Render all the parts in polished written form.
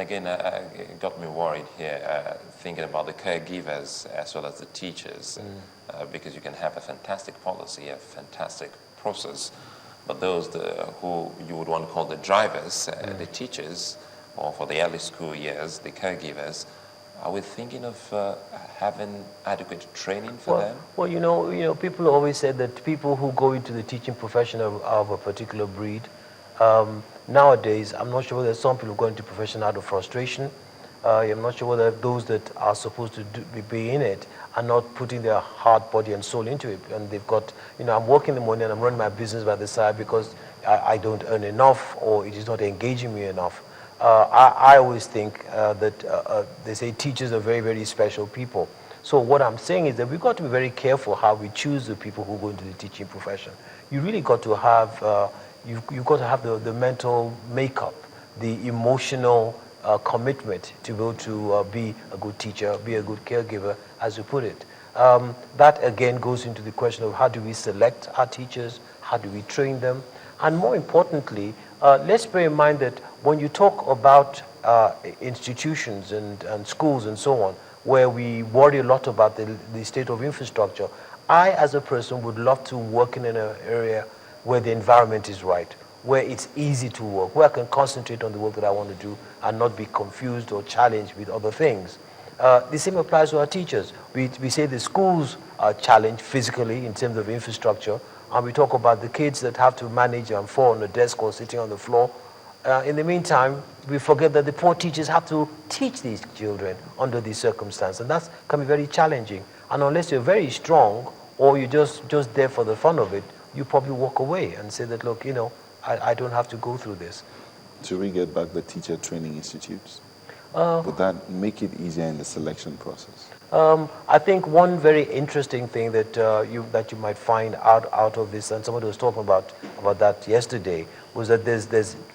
Again, it got me worried here, thinking about the caregivers as well as the teachers, because you can have a fantastic policy, a fantastic process, but those who you would want to call the drivers, the teachers, or for the early school years, the caregivers, are we thinking of having adequate training for them? Well, people always say that people who go into the teaching profession are of a particular breed. Nowadays, I'm not sure whether some people go into profession out of frustration. I'm not sure whether those that are supposed to be in it are not putting their heart, body, and soul into it. And they've got, I'm working in the morning and I'm running my business by the side because I don't earn enough or it is not engaging me enough. I always think that they say teachers are very, very special people. So what I'm saying is that we've got to be very careful how we choose the people who go into the teaching profession. You really got to have, you've got to have the mental makeup, the emotional commitment to be able to be a good teacher, be a good caregiver, as you put it. That again goes into the question of how do we select our teachers, how do we train them, and more importantly, let's bear in mind that when you talk about institutions and schools and so on, where we worry a lot about the state of infrastructure, I as a person would love to work in an area where the environment is right, where it's easy to work, where I can concentrate on the work that I want to do and not be confused or challenged with other things. The same applies to our teachers. We say the schools are challenged physically in terms of infrastructure, and we talk about the kids that have to manage and fall on the desk or sitting on the floor. In the meantime, we forget that the poor teachers have to teach these children under these circumstances, and that can be very challenging. And unless you're very strong or you're just there for the fun of it, you probably walk away and say that, look, I don't have to go through this. Should we get back the teacher training institutes? Would that make it easier in the selection process? I think one very interesting thing that you might find out of this, and somebody was talking about that yesterday, was that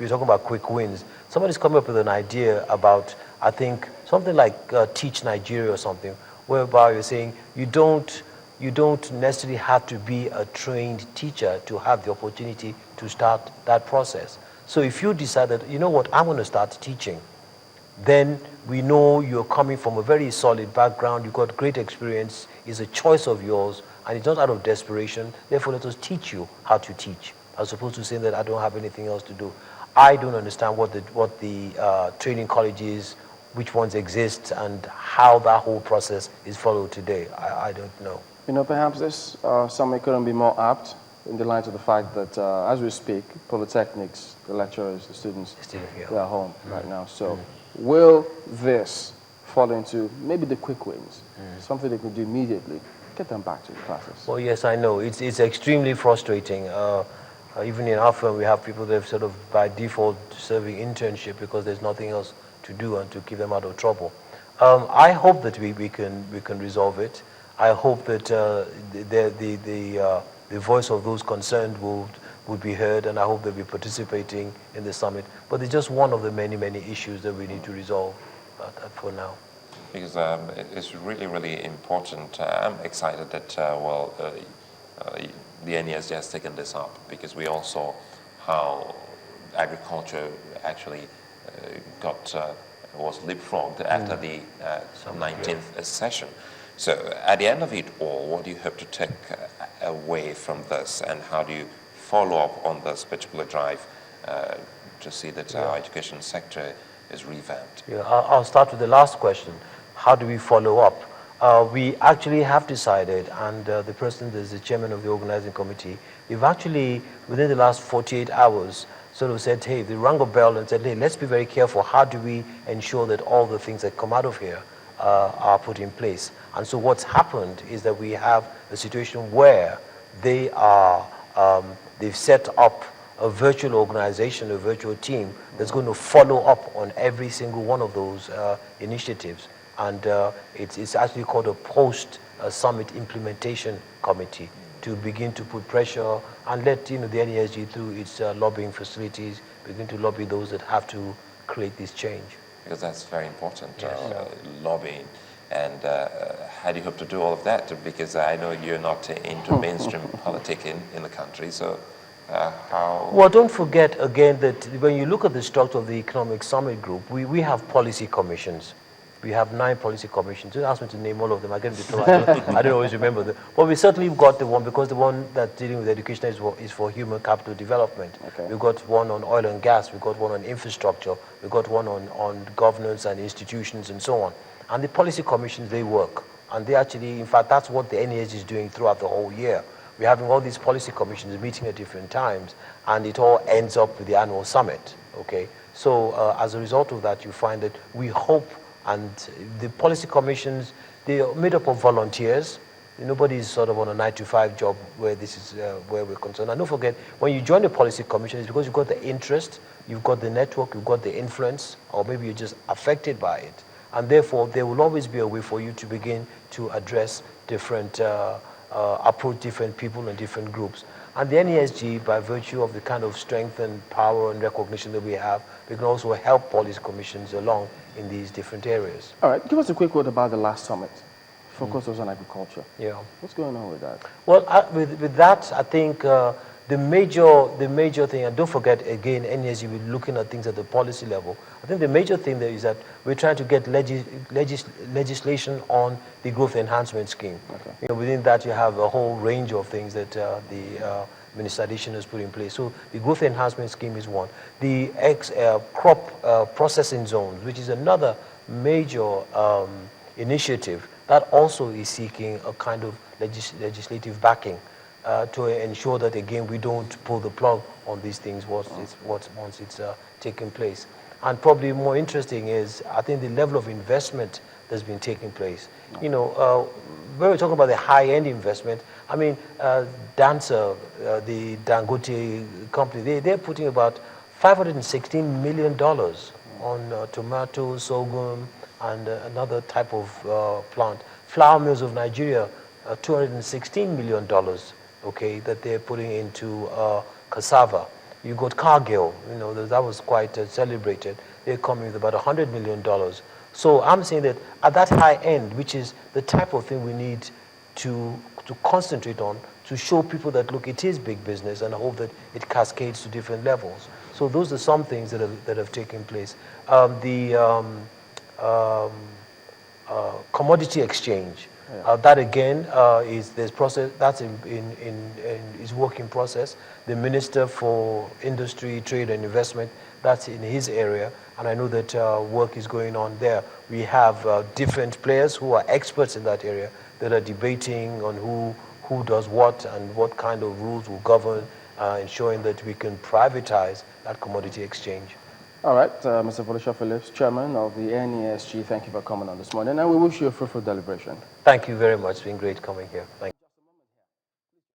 we're talking about quick wins. Somebody's coming up with an idea about, I think, something like Teach Nigeria or something, whereby you're saying you don't necessarily have to be a trained teacher to have the opportunity to start that process. So if you decide that, you know what, I'm going to start teaching, then we know you're coming from a very solid background, you've got great experience, it's a choice of yours, and it's not out of desperation. Therefore, let us teach you how to teach, as opposed to saying that I don't have anything else to do. I don't understand what the training colleges, which ones exist, and how that whole process is followed today. I don't know. Perhaps this summit couldn't be more apt in the light of the fact that as we speak, polytechnics, the lecturers, the students, they're at home right now. So will this fall into maybe the quick wins, something they can do immediately, get them back to the classes? Well, yes, I know. It's extremely frustrating. Even in our firm, we have people that have sort of by default serving internship because there's nothing else to do and to keep them out of trouble. I hope that we can resolve it. I hope that the voice of those concerned would be heard, and I hope they'll be participating in the summit. But it's just one of the many, many issues that we need to resolve for now. Because it's really, really important. I'm excited that, the NESG has taken this up, because we all saw how agriculture actually was leapfrogged after the 19th session. So at the end of it all, what do you hope to take away from this, and how do you follow up on this particular drive to see that our education sector is revamped? Yeah, I'll start with the last question. How do we follow up? We actually have decided, and the person that is the chairman of the organizing committee, we've actually, within the last 48 hours, sort of said, hey, they rang a bell and said, hey, let's be very careful. How do we ensure that all the things that come out of here are put in place? And so what's happened is that we have a situation where they've set up a virtual organization, a virtual team that's going to follow up on every single one of those initiatives. And it's actually called a post-summit implementation committee to begin to put pressure and let the NESG through its lobbying facilities begin to lobby those that have to create this change. Because that's very important, lobbying. And how do you hope to do all of that? Because I know you're not into mainstream politics in the country, so how... Well, don't forget again that when you look at the structure of the Economic Summit Group, we have policy commissions. We have 9 policy commissions. Don't ask me to name all of them. I get into trouble. I don't always remember them. But we certainly got the one, because the one that's dealing with education is for human capital development. Okay. We've got one on oil and gas. We've got one on infrastructure. We've got one on governance and institutions and so on. And the policy commissions, they work. And they actually, in fact, that's what the NESG is doing throughout the whole year. We're having all these policy commissions meeting at different times, and it all ends up with the annual summit, okay? So as a result of that, you find that we hope, and the policy commissions, they are made up of volunteers. Nobody's sort of on a 9-to-5 job where this is where we're concerned. And don't forget, when you join the policy commission, it's because you've got the interest, you've got the network, you've got the influence, or maybe you're just affected by it. And therefore, there will always be a way for you to begin to address different approach different people and different groups. And the NESG, by virtue of the kind of strength and power and recognition that we have, we can also help policy commissions along in these different areas. All right, give us a quick word about the last summit. Focus was on agriculture. Yeah. What's going on with that? Well, with that, I think the major thing, and don't forget again, NESG, we're looking at things at the policy level. I think the major thing there is that we're trying to get legislation on the growth enhancement scheme. Okay. Within that, you have a whole range of things that the administration has put in place. So the growth enhancement scheme is one. The crop processing zones, which is another major initiative that also is seeking a kind of legislative backing to ensure that, again, we don't pull the plug on these things once it's taken place. And probably more interesting is, I think, the level of investment that's been taking place. When we're talking about the high-end investment, I mean, Dancer, the Dangote company, they're putting about $516 million on tomatoes, sorghum, and another type of plant. Flour mills of Nigeria, $216 million, okay, that they're putting into cassava. You got Cargill, that was quite celebrated. They're coming with about $100 million. So I'm saying that at that high end, which is the type of thing we need to concentrate on, to show people that, look, it is big business, and I hope that it cascades to different levels. So those are some things that have taken place. Commodity exchange. That again is process. That's is work in process. The Minister for Industry, Trade and Investment, that's in his area, and I know that work is going on there. We have different players who are experts in that area that are debating on who does what and what kind of rules will govern, ensuring that we can privatize that commodity exchange. All right, Mr. Foluso Philips, Chairman of the NESG, thank you for coming on this morning, and we wish you a fruitful deliberation. Thank you very much. It's been great coming here. Thank you.